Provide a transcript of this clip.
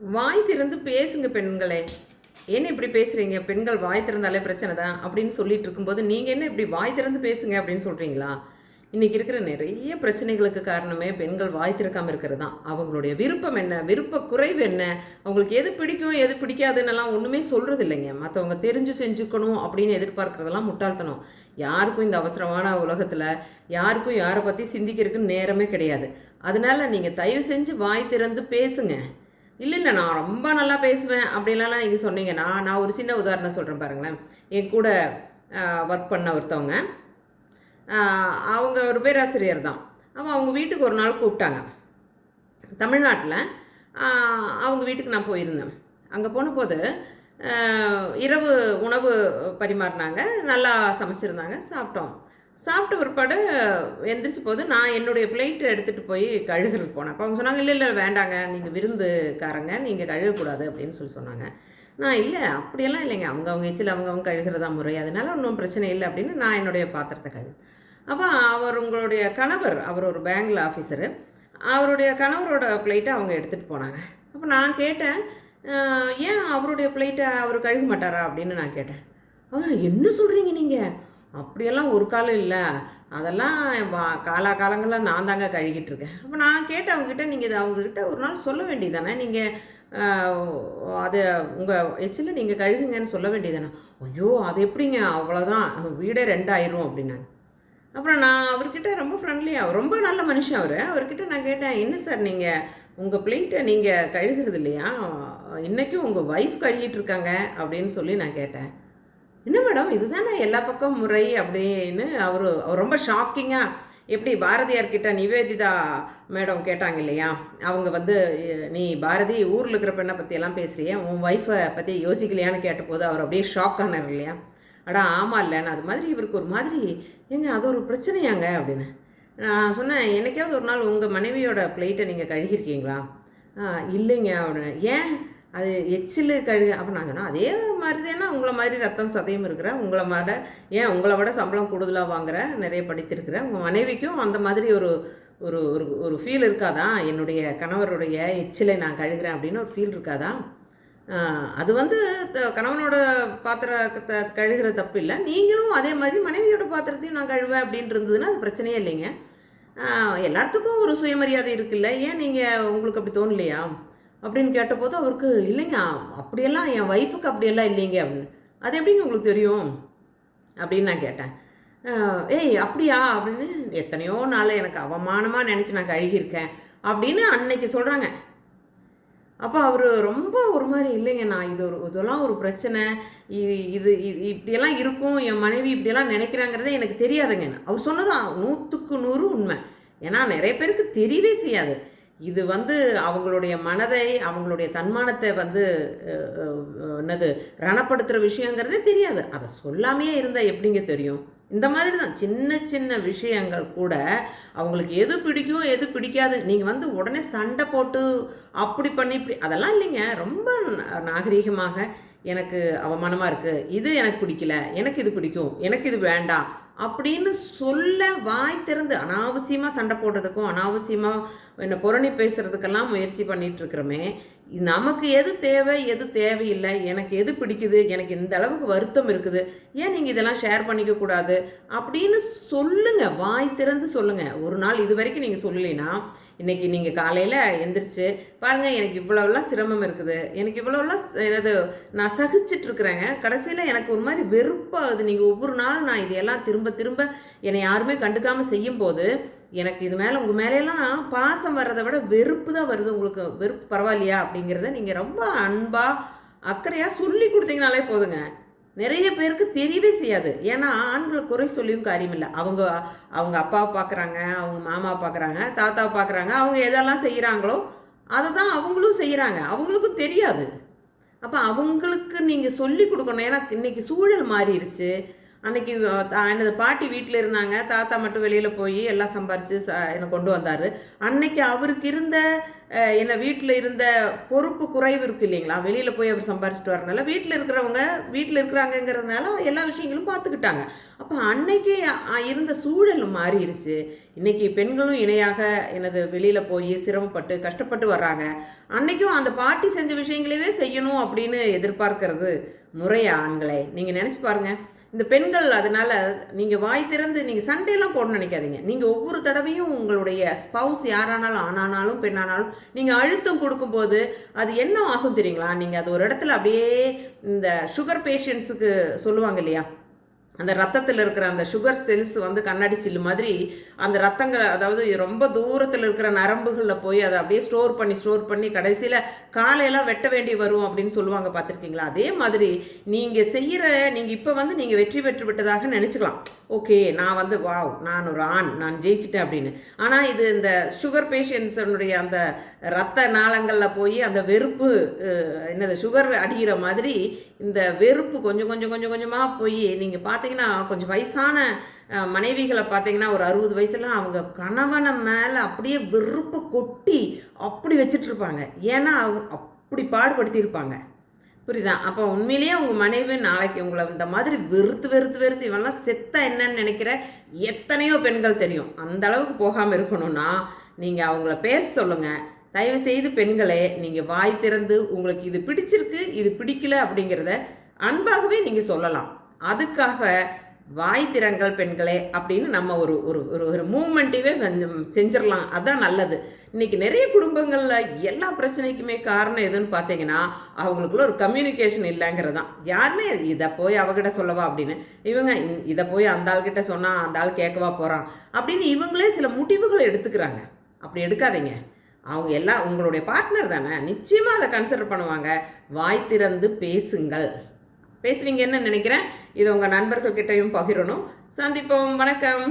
வாய் திறந்து பேசுங்க பெண்களே. என்ன இப்படி பேசுகிறீங்க? பெண்கள் வாய் திறந்தாலே பிரச்சனை தான் அப்படின்னு சொல்லிட்டு இருக்கும்போது நீங்கள் என்ன இப்படி வாய் திறந்து பேசுங்க அப்படின்னு சொல்கிறீங்களா? இன்றைக்கி இருக்கிற நிறைய பிரச்சனைகளுக்கு காரணமே பெண்கள் வாய் திறக்காமல் இருக்கிறது தான். அவங்களுடைய விருப்பம் என்ன, விருப்ப குறைவு என்ன, அவங்களுக்கு எது பிடிக்கும் எது பிடிக்காதுன்னெல்லாம் ஒன்றுமே சொல்கிறது இல்லைங்க. மற்றவங்க தெரிஞ்சு செஞ்சுக்கணும் அப்படின்னு எதிர்பார்க்குறதெல்லாம் முட்டாள்தனம். யாருக்கும் இந்த அவசரமான உலகத்தில் யாருக்கும் யாரை பற்றி சிந்திக்கிறதுக்கு நேரமே கிடையாது. அதனால் நீங்கள் தயவு செஞ்சு வாய் திறந்து பேசுங்க. இல்லை நான் ரொம்ப நல்லா பேசுவேன் அப்படின்லாம் நீங்கள் சொன்னீங்கன்னா, நான் ஒரு சின்ன உதாரணம் சொல்கிறேன் பாருங்களேன். என் கூட ஒர்க் பண்ண ஒருத்தவங்க, அவங்க ஒரு பேராசிரியர் தான். அவங்க வீட்டுக்கு ஒரு நாள் கூப்பிட்டாங்க. தமிழ்நாட்டில் அவங்க வீட்டுக்கு நான் போயிருந்தேன். அங்கே போன போது இரவு உணவு பரிமாறினாங்க, நல்லா சமைச்சிருந்தாங்க, சாப்பிட்டோம். சாப்பிட்ட பிற்பாடு எந்திரிச்ச போது நான் என்னுடைய பிளேட்டை எடுத்துகிட்டு போய் கழுகுறதுக்கு போனேன். அப்போ அவங்க சொன்னாங்க, இல்லை வேண்டாங்க, நீங்கள் விருந்துக்காரங்க, நீங்கள் கழுகக்கூடாது அப்படின்னு சொன்னாங்க. நான் இல்லை அப்படியெல்லாம் இல்லைங்க, அவங்க எச்சில் அவங்க கழுகுறதா முறை, அதனால ஒன்றும் பிரச்சனை இல்லை அப்படின்னு நான் என்னுடைய பாத்திரத்தை கழுகு. அப்போ உங்களுடைய கணவர், அவர் ஒரு பேங்கில் ஆஃபீஸரு, அவருடைய கணவரோட பிளேட்டை அவங்க எடுத்துகிட்டு போனாங்க. அப்போ நான் கேட்டேன், ஏன் அவருடைய பிளேட்டை அவர் கழுக மாட்டாரா அப்படின்னு நான் கேட்டேன். என்ன சொல்கிறீங்க நீங்கள்? அப்படியெல்லாம் ஒரு காலம் இல்லை, அதெல்லாம் காலங்களில் நான் தாங்க கழுகிட்டு இருக்கேன். அப்போ நான் கேட்டேன் அவங்ககிட்ட, நீங்கள் இதை அவங்கக்கிட்ட ஒரு நாள் சொல்ல வேண்டியதானே, நீங்கள் அதை உங்கள் எச்சில் நீங்கள் கழுகுங்கன்னு சொல்ல வேண்டியதானே. ஐயோ அது எப்படிங்க, அவ்வளோதான் வீடே 2 ஆயிரும் அப்படின்னாங்க. அப்புறம் நான் அவர்கிட்ட ரொம்ப ஃப்ரெண்ட்லியாக, ரொம்ப நல்ல மனுஷன் அவர்கிட்ட நான் கேட்டேன், என்ன சார் நீங்கள் உங்கள் பிளேட்டை நீங்கள் கழுகுறது இல்லையா, இன்றைக்கும் உங்கள் ஒய்ஃப் கழுகிட்டு இருக்காங்க அப்படின்னு சொல்லி நான் கேட்டேன். என்ன மேடம் இதுதானே எல்லா பக்கம் முறை அப்படின்னு அவர் ரொம்ப ஷாக்கிங்காக, எப்படி பாரதியார்கிட்ட நிவேதிதா மேடம் கேட்டாங்க இல்லையா, அவங்க நீ பாரதி ஊரில் இருக்கிற பெண்ணை பற்றியெல்லாம் பேசுகிறியா, உன் ஒய்ஃபை பற்றி யோசிக்கலையான்னு கேட்டபோது அவர் அப்படியே ஷாக் ஆனார் இல்லையா. அடா ஆமாம் இல்லைன்னு. அது மாதிரி இவருக்கு ஒரு மாதிரி, ஏங்க அது ஒரு பிரச்சனையாங்க அப்படின்னு நான் சொன்னேன். என்னைக்காவது ஒரு நாள் உங்கள் மனைவியோட பிளேட்டை நீங்கள் கழுகிருக்கீங்களா? இல்லைங்க அப்படின்னு. ஏன் அது எச்சில் கழுகு? அப்போ நான் சொன்னேன், அதே மாதிரி தானே உங்களை மாதிரி ரத்தம் சதையும் இருக்கிறேன், உங்களை மாதிரி ஏன் உங்களை விட சம்பளம் கூடுதலாக வாங்குகிறேன், நிறைய படித்திருக்கிறேன், உங்கள் மனைவிக்கும் அந்த மாதிரி ஒரு ஒரு ஒரு ஃபீல் இருக்காதா, என்னுடைய கணவருடைய எச்சிலை நான் கழுகிறேன் அப்படின்னு ஒரு ஃபீல் இருக்காதா? அது கணவனோட பாத்திரத்தை கழுகிற தப்பு இல்லை, நீங்களும் அதே மாதிரி மனைவியோட பாத்திரத்தையும் நான் கழுவேன் அப்படின்னு இருந்ததுன்னா அது பிரச்சனையே இல்லைங்க. எல்லாத்துக்கும் ஒரு சுயமரியாதை இருக்குல்ல, ஏன் நீங்கள் உங்களுக்கு அப்படி தோணலையா அப்படின்னு கேட்டபோது அவருக்கு, இல்லைங்க அப்படியெல்லாம் என் ஒய்ஃபுக்கு அப்படியெல்லாம் இல்லைங்க அப்படின்னு. அது எப்படிங்க உங்களுக்கு தெரியும் அப்படின்னு நான் கேட்டேன். ஏய் அப்படியா அப்படின்னு, எத்தனையோ நாள் எனக்கு அவமானமாக நினச்சி நான் கழுகியிருக்கேன் அப்படின்னு அன்னைக்கு சொல்கிறாங்க. அப்போ அவர் ரொம்ப ஒரு மாதிரி, இல்லைங்க நான் இதெல்லாம் ஒரு பிரச்சனை, இது இப்படியெல்லாம் இருக்கும், என் மனைவி இப்படியெல்லாம் நினைக்கிறாங்கிறதே எனக்கு தெரியாதுங்க. அவர் சொன்னது 100க்கு 100 உண்மை. ஏன்னா நிறைய பேருக்கு தெரியவே செய்யாது. இது அவங்களுடைய மனதை, அவங்களுடைய தன்மானத்தை என்னது ரணப்படுத்துகிற விஷயங்கிறதே தெரியாது. அதை சொல்லாமையே இருந்தால் எப்படிங்க தெரியும்? இந்த மாதிரி தான் சின்ன சின்ன விஷயங்கள் கூட அவங்களுக்கு எது பிடிக்கும் எது பிடிக்காது, நீங்கள் உடனே சண்டை போட்டு அப்படி பண்ணி இப்படி அதெல்லாம் இல்லைங்க. ரொம்ப நாகரீகமாக, எனக்கு அவமானமாக இருக்குது, இது எனக்கு பிடிக்கல, எனக்கு இது பிடிக்கும், எனக்கு இது வேண்டாம் அப்படின்னு சொல்ல வாய் திறந்து, அனாவசியமாக சண்டை போடுறதுக்கும் அனாவசியமாக என்ன புரணி பேசுகிறதுக்கெல்லாம் முயற்சி பண்ணிகிட்ருக்குறோமே. நமக்கு எது தேவை எது தேவையில்லை, எனக்கு எது பிடிக்குது, எனக்கு இந்த அளவுக்கு வருத்தம் இருக்குது, ஏன் நீங்கள் இதெல்லாம் ஷேர் பண்ணிக்கக்கூடாது அப்படின்னு சொல்லுங்கள், வாய் திறந்து சொல்லுங்கள். ஒரு நாள் இது வரைக்கும் நீங்கள் சொல்லலைன்னா இன்றைக்கி நீங்கள் காலையில் எந்திரிச்சு பாருங்கள், எனக்கு இவ்வளோலாம் சிரமம் இருக்குது, எனக்கு இவ்வளோலாம் என்னது நான் சகிச்சிட்ருக்குறேங்க, கடைசியில் எனக்கு ஒரு மாதிரி வெறுப்பாகுது, நீங்கள் ஒவ்வொரு நாளும் நான் இதையெல்லாம் திரும்ப திரும்ப என்னை யாருமே கண்டுக்காமல் செய்யும்போது எனக்கு இது மேலே உங்கள் மேலேலாம் பாசம் வர்றதை விட வெறுப்பு தான் வருது. உங்களுக்கு வெறுப்பு பரவாயில்லையா அப்படிங்கிறத நீங்கள் ரொம்ப அன்பாக அக்கறையாக சொல்லி கொடுத்தீங்கனாலே போதுங்க. நிறைய பேருக்கு தெரியவே செய்யாது. ஏன்னா ஆண்களை குறை சொல்லியும் காரியம் இல்லை. அவங்க அப்பாவை பார்க்குறாங்க, அவங்க மாமாவை பார்க்குறாங்க, தாத்தாவை பார்க்குறாங்க, அவங்க எதெல்லாம் செய்கிறாங்களோ அதை தான் அவங்களும் செய்கிறாங்க, அவங்களுக்கும் தெரியாது. அப்போ அவங்களுக்கு நீங்கள் சொல்லி கொடுக்கணும். ஏன்னா இன்றைக்கி சூழல் மாறிடுச்சு. அன்னைக்கு எனது பாட்டி வீட்டில் இருந்தாங்க, தாத்தா மட்டும் வெளியில் போய் எல்லாம் சம்பாரித்து என்னை கொண்டு வந்தார். அன்னைக்கு அவருக்கு இருந்த என்ன வீட்டில் இருந்த பொறுப்பு குறைவு இருக்குது இல்லைங்களா, வெளியில் போய் அவர் சம்பாரிச்சிட்டு வரனால வீட்டில் இருக்கிறவங்க வீட்டில் இருக்கிறாங்கங்கிறதுனால எல்லா விஷயங்களும் பார்த்துக்கிட்டாங்க. அப்போ அன்னைக்கு இருந்த சூழல் மாறிடுச்சு. இன்றைக்கி பெண்களும் இணையாக எனது வெளியில் போய் சிரமப்பட்டு கஷ்டப்பட்டு வர்றாங்க. அன்றைக்கும் அந்த பாட்டி செஞ்ச விஷயங்களவே செய்யணும் அப்படின்னு எதிர்பார்க்கறது முறையா ஆண்களே? நீங்கள் நினச்சி பாருங்கள். இந்த பெண்கள் அதனால் நீங்கள் வாய் திறந்து நீங்கள் சண்டையெல்லாம் போடணும்னு நினைக்காதீங்க. நீங்கள் ஒவ்வொரு தடவையும் உங்களுடைய ஸ்பவுஸ் யாரானாலும் ஆணானாலும் பெண்ணானாலும் நீங்கள் அழுத்தம் கொடுக்கும்போது அது என்ன ஆகும் தெரியுங்களா? நீங்கள் அது ஒரு இடத்துல அப்படியே இந்த சுகர் பேஷண்ட்ஸுக்கு சொல்லுவாங்க இல்லையா, அந்த ரத்தத்தில் இருக்கிற அந்த சுகர் செல்ஸ் வந்து கண்ணாடி சில்லு மாதிரி அந்த ரத்தங்கள், அதாவது ரொம்ப தூரத்தில் இருக்கிற நரம்புகளில் போய் அதை அப்படியே ஸ்டோர் பண்ணி கடைசியில் காலையெல்லாம் வெட்ட வேண்டி வரும் அப்படின்னு சொல்லுவாங்க, பார்த்துருக்கீங்களா? அதே மாதிரி நீங்கள் இப்போ வந்து நீங்கள் வெற்றி பெற்று விட்டதாக நினச்சிக்கலாம். ஓகே, நான் வந்து வாவ், நான் ஒரு ஆண், நான் ஜெயிச்சிட்டேன் அப்படின்னு. ஆனால் இது இந்த சுகர் பேஷண்ட்ஸனுடைய அந்த ரத்த நாளங்களில் போய் அந்த வெறுப்பு, என்னது, சுகர் அடிக்கிற மாதிரி இந்த வெறுப்பு கொஞ்சமாக போய் நீங்கள் பார்த்தீங்கன்னா கொஞ்சம் வயசான மனைவிகளை பார்த்தீங்கன்னா ஒரு 60 வயசுலாம் அவங்க கணவனை மேலே அப்படியே வெறுப்பு கொட்டி அப்படி வச்சுட்ருப்பாங்க. ஏன்னா அப்படி பாடுபடுத்தியிருப்பாங்க. புரியுதா? அப்போ உண்மையிலேயே உங்கள் மனைவி நாளைக்கு உங்களை இந்த மாதிரி வெறுத்து இவெல்லாம் செத்தா என்னன்னு நினைக்கிற எத்தனையோ பெண்கள் தெரியும். அந்த அளவுக்கு போகாமல் இருக்கணும்னா நீங்கள் அவங்கள பேச சொல்லுங்கள். தயவு செய்து பெண்களே, நீங்கள் வாய் திறந்து உங்களுக்கு இது பிடிச்சிருக்கு இது பிடிக்கல அப்படிங்கிறத அன்பாகவே நீங்கள் சொல்லலாம். அதுக்காக வாய் திறங்கள் பெண்களே அப்படின்னு நம்ம ஒரு ஒரு ஒரு மூமெண்ட்டிவே செஞ்சிடலாம். அதுதான் நல்லது. இன்றைக்கி நிறைய குடும்பங்களில் எல்லா பிரச்சனைக்குமே காரணம் எதுன்னு பார்த்தீங்கன்னா அவங்களுக்குள்ள ஒரு கம்யூனிகேஷன் இல்லைங்கிறது தான். யாருமே இதை போய் அவகிட்ட சொல்லவா அப்படின்னு, இவங்க இதை போய் அந்த ஆள்கிட்ட சொன்னால் அந்த ஆள் கேட்கவா போகிறான் அப்படின்னு இவங்களே சில முடிவுகளை எடுத்துக்கிறாங்க. அப்படி எடுக்காதீங்க. அவங்க எல்லாம் உங்களுடைய பார்ட்னர் தானே, நிச்சயமாக அதை கன்சிடர் பண்ணுவாங்க. வாய் திறந்து பேசுங்கள். பேசுவீங்கன்னு நினைக்கிறேன். இது உங்கள் நண்பர்கள்கிட்டையும் பகிரணும். சந்திப்போம். வணக்கம்.